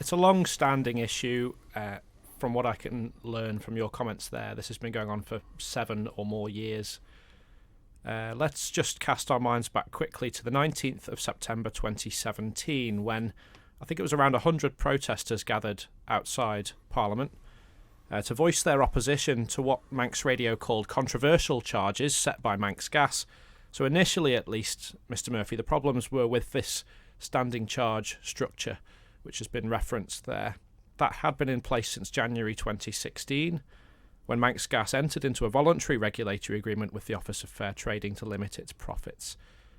It's a long-standing issue. From what I can learn from your comments there, this has been going on for 7 or more years. Let's just cast our minds back quickly to the 19th of September 2017, when I think it was around 100 protesters gathered outside Parliament to voice their opposition to what Manx Radio called controversial charges set by Manx Gas. So initially, at least, Mr. Murphy, the problems were with this standing charge structure, which has been referenced there. That had been in place since January 2016, when Manx Gas entered into a voluntary regulatory agreement with the Office of Fair Trading to limit its profits.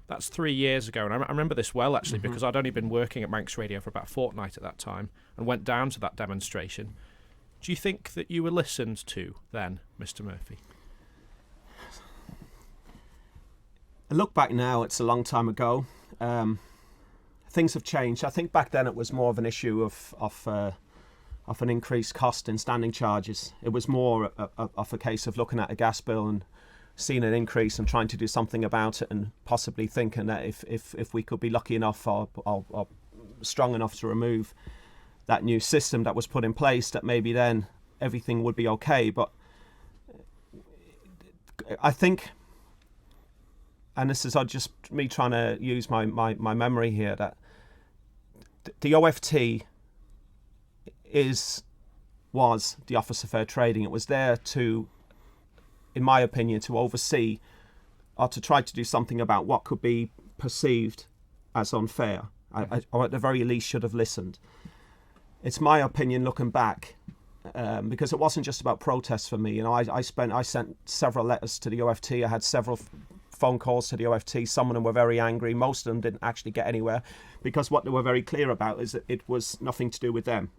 That's 3 years ago, and I remember this well, actually, because I'd only been working at Manx Radio for about a fortnight at that time and went down to that demonstration. Do you think that you were listened to then, Mr. Murphy? I look back now, it's a long time ago. Things have changed. I think back then it was more of an issue of an increased cost in standing charges. It was more of a case of looking at a gas bill and seeing an increase and trying to do something about it, and possibly thinking that if we could be lucky enough or strong enough to remove that new system that was put in place, that maybe then everything would be okay. But I think, and this is just me trying to use my memory here, that the OFT was the Office of Fair Trading. It was there to, in my opinion, to oversee or to try to do something about what could be perceived as unfair, or at the very least should have listened. It's my opinion, looking back, because it wasn't just about protests for me. You know, I sent several letters to the OFT. I had several phone calls to the OFT. Some of them were very angry. Most of them didn't actually get anywhere, because what they were very clear about is that it was nothing to do with them.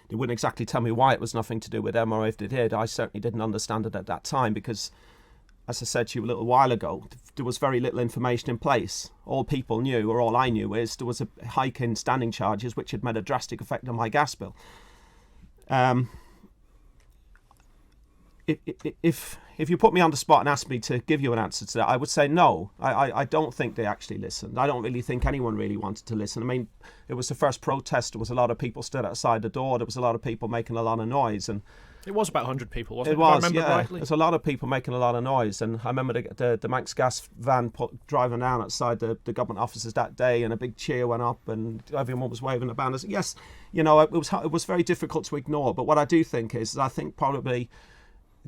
They wouldn't exactly tell me why it was nothing to do with them, or if they did, I certainly didn't understand it at that time, because, as I said to you a little while ago, there was very little information in place. All people knew, or all I knew, is there was a hike in standing charges which had made a drastic effect on my gas bill. If you put me on the spot and asked me to give you an answer to that, I would say no. I don't think they actually listened. I don't really think anyone really wanted to listen. I mean, it was the first protest. There was a lot of people stood outside the door. There was a lot of people making a lot of noise. And it was about 100 people, wasn't it? It was, if I remember rightly. There's a lot of people making a lot of noise. And I remember the Manx Gas van driving down outside the government offices that day, and a big cheer went up and everyone was waving the banners. Yes, you know, it was very difficult to ignore. But what I do think is, I think probably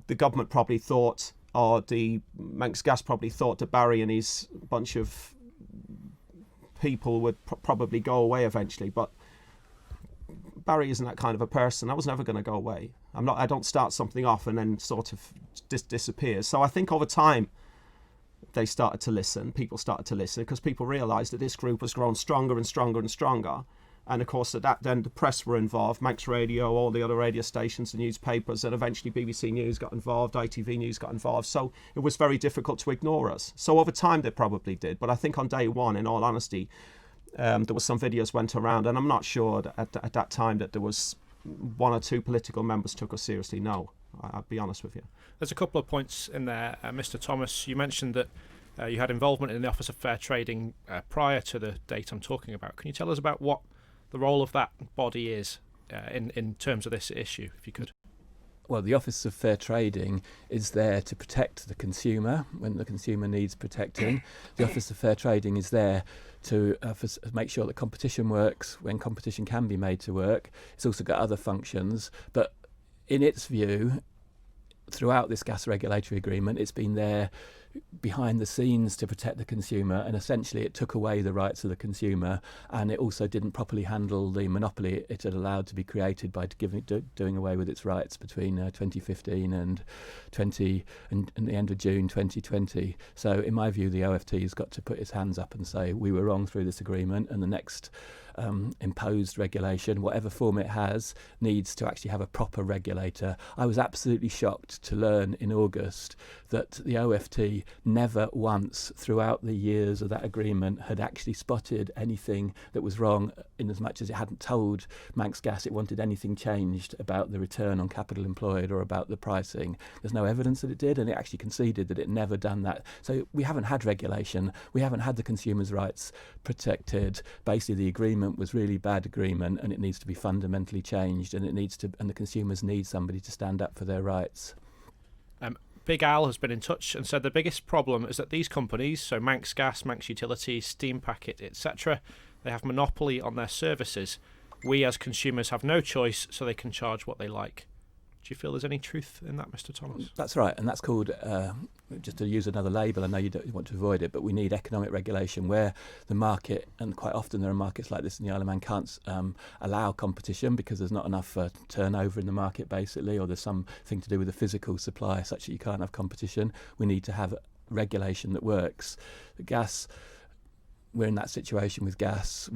the government probably thought, or the Manx Gas probably thought, that Barry and his bunch of people would probably go away eventually. But Barry isn't that kind of a person. I was never going to go away. I don't start something off and then sort of disappears. So I think over time they started to listen. People started to listen because people realised that this group was growing stronger and stronger and stronger. And of course, then the press were involved, Manx Radio, all the other radio stations, the newspapers, and eventually BBC News got involved, ITV News got involved. So it was very difficult to ignore us. So over time, they probably did. But I think on day one, in all honesty, there was some videos went around, and I'm not sure that at that time that there was 1 or 2 political members took us seriously. No, I'll be honest with you. There's a couple of points in there. Mr. Thomas, you mentioned that you had involvement in the Office of Fair Trading prior to the date I'm talking about. Can you tell us about what the role of that body is in terms of this issue, if you could? Well, the Office of Fair Trading is there to protect the consumer when the consumer needs protecting. The Office of Fair Trading is there to make sure that competition works when competition can be made to work. It's also got other functions, but in its view, throughout this gas regulatory agreement, it's been there behind the scenes to protect the consumer, and essentially it took away the rights of the consumer, and it also didn't properly handle the monopoly it had allowed to be created by doing away with its rights between 2015 and the end of June 2020. So in my view, the OFT has got to put its hands up and say we were wrong through this agreement, and the next imposed regulation, whatever form it has, needs to actually have a proper regulator. I was absolutely shocked to learn in August that the OFT ICYMI never once throughout the years of that agreement had actually spotted anything that was wrong, in as much as it hadn't told Manx Gas it wanted anything changed about the return on capital employed or about the pricing. There's no evidence that it did, and it actually conceded that it never done that. So we haven't had regulation, we haven't had the consumers' rights protected. Basically, the agreement was really bad agreement, and it needs to be fundamentally changed, and the consumers need somebody to stand up for their rights. Big Al has been in touch and said the biggest problem is that these companies, so Manx Gas, Manx Utilities, Steam Packet, etc., they have monopoly on their services. We as consumers have no choice, so they can charge what they like. Do you feel there's any truth in that, Mr. Thomas? That's right, and that's called, just to use another label, I know you don't want to avoid it, but we need economic regulation where the market, and quite often there are markets like this in the Isle of Man, can't allow competition because there's not enough turnover in the market, basically, or there's something to do with the physical supply such that you can't have competition. We need to have regulation that works. The gas... We're in that situation with gas.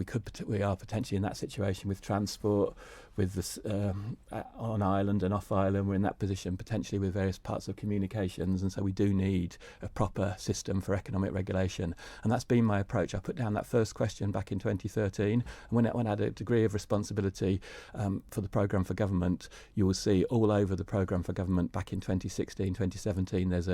We are potentially in that situation with transport, with this on island and off island. We're in that position potentially with various parts of communications, and so we do need a proper system for economic regulation. And that's been my approach. I put down that first question back in 2013, and when I had a degree of responsibility for the programme for government, you will see all over the programme for government back in 2016, 2017. There's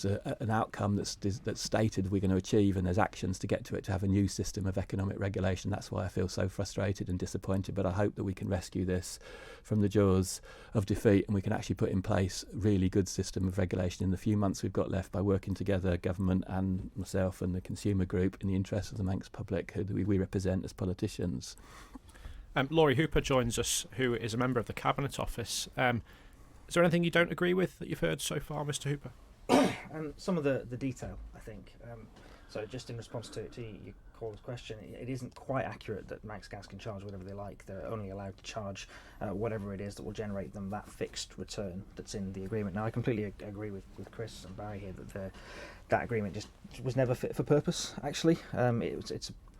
an outcome that's stated we're going to achieve, and there's actions to get to it, to have a new system of economic regulation. That's why I feel so frustrated and disappointed, but I hope that we can rescue this from the jaws of defeat, and we can actually put in place a really good system of regulation in the few months we've got left by working together, government and myself and the consumer group, in the interests of the Manx public who we represent as politicians. Lawrie Hooper joins us, who is a member of the Cabinet Office. Is there anything you don't agree with that you've heard so far, Mr. Hooper? Some of the detail, I think. So just in response to your caller's question, it isn't quite accurate that Manx Gas can charge whatever they like. They're only allowed to charge whatever it is that will generate them that fixed return that's in the agreement. Now, I completely agree with Chris and Barry here that that agreement just was never fit for purpose, actually.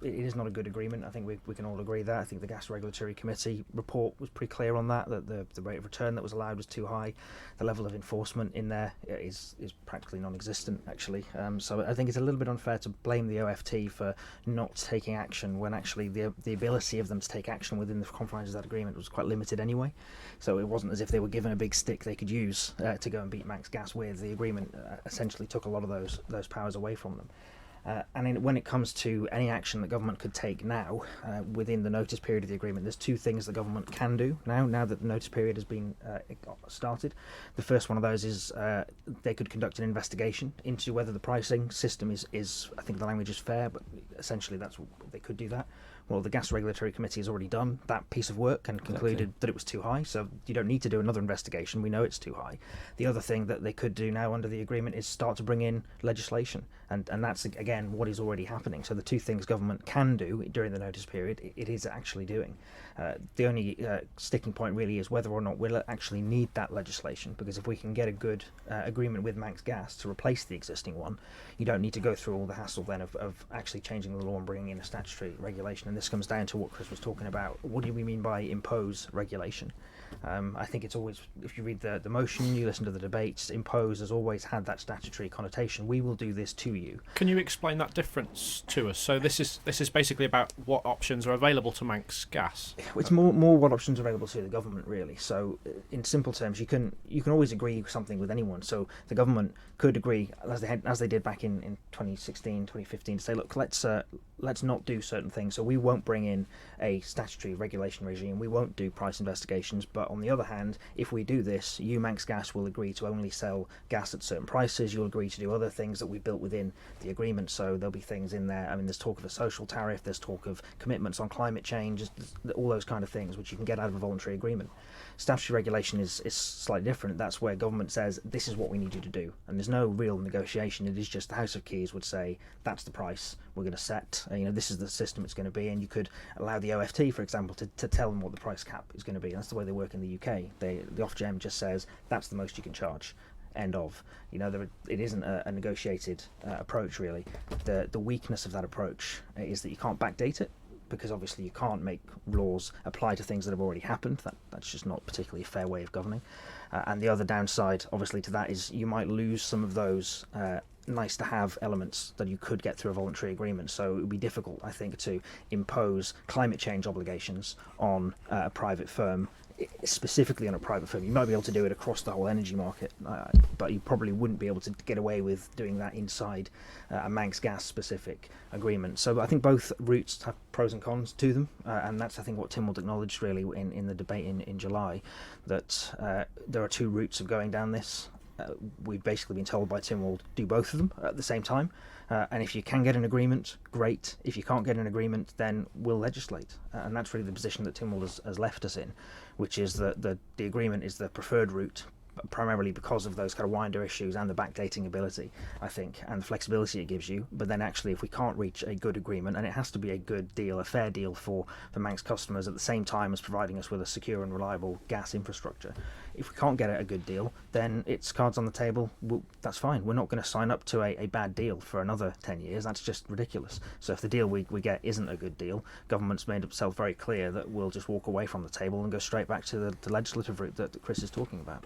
It is not a good agreement. I think we can all agree that. I think the Gas Regulatory Committee report was pretty clear on that the rate of return that was allowed was too high. The level of enforcement in there is practically non-existent, actually. So I think it's a little bit unfair to blame the OFT for not taking action when actually the ability of them to take action within the confines of that agreement was quite limited anyway. So it wasn't as if they were given a big stick they could use to go and beat Manx Gas with. The agreement essentially took a lot of those powers away from them. When it comes to any action that government could take now within the notice period of the agreement, there's two things the government can do now that the notice period has been started. The first one of those is they could conduct an investigation into whether the pricing system is I think the language is fair, but essentially that's what they could do that. Well, the Gas Regulatory Committee has already done that piece of work and concluded that it was too high, so you don't need to do another investigation. We know it's too high. The other thing that they could do now under the agreement is start to bring in legislation, and that's, again, what is already happening. So the two things government can do during the notice period, it is actually doing. The only sticking point really is whether or not we'll actually need that legislation, because if we can get a good agreement with Manx Gas to replace the existing one, you don't need to go through all the hassle then of actually changing the law and bringing in a statutory regulation. And this comes down to what Chris was talking about. What do we mean by impose regulation? I think it's always, if you read the motion, you listen to the debates, impose has always had that statutory connotation. We will do this to you. Can you explain that difference to us? So this is basically about what options are available to Manx Gas. It's more what options are available to the government, really. So in simple terms, you can always agree something with anyone. So the government could agree, as they did back in 2016, 2015, to say, look, let's not do certain things. So we won't bring in a statutory regulation regime. We won't do price investigations. But on the other hand, if we do this, you, Manx Gas, will agree to only sell gas at certain prices. You'll agree to do other things that we built within the agreement. So there'll be things in there. I mean, there's talk of a social tariff. There's talk of commitments on climate change. All those kind of things which you can get out of a voluntary agreement. Statutory regulation is slightly different. That's where government says, this is what we need you to do. And there's no real negotiation. It is just the House of Keys would say, that's the price we're going to set. This is the system it's going to be. And you could allow the OFT, for example, to tell them what the price cap is going to be. And that's the way they work in the UK. The Ofgem just says, that's the most you can charge. End of. It isn't a negotiated approach, really. The weakness of that approach is that you can't backdate it, because obviously you can't make laws apply to things that have already happened. That's just not particularly a fair way of governing. And the other downside, obviously, to that is you might lose some of those nice to have elements that you could get through a voluntary agreement. So it would be difficult, I think, to impose climate change obligations on a private firm, specifically on a private firm. You might be able to do it across the whole energy market, but you probably wouldn't be able to get away with doing that inside a Manx Gas specific agreement. So I think both routes have pros and cons to them, and that's, I think, what Tynwald acknowledged really in the debate in July, that there are two routes of going down this. We've basically been told by Tynwald, do both of them at the same time, and if you can get an agreement, great. If you can't get an agreement, then we'll legislate, and that's really the position that Tynwald has left us in, which is that the agreement is the preferred route, primarily because of those kind of winder issues and the backdating ability, I think, and the flexibility it gives you. But then actually, if we can't reach a good agreement, and it has to be a good deal, a fair deal for Manx customers at the same time as providing us with a secure and reliable gas infrastructure, if we can't get a good deal, then it's cards on the table. That's fine. We're not going to sign up to a bad deal for another 10 years. That's just ridiculous. So if the deal we get isn't a good deal, government's made itself very clear that we'll just walk away from the table and go straight back to the legislative route that Chris is talking about.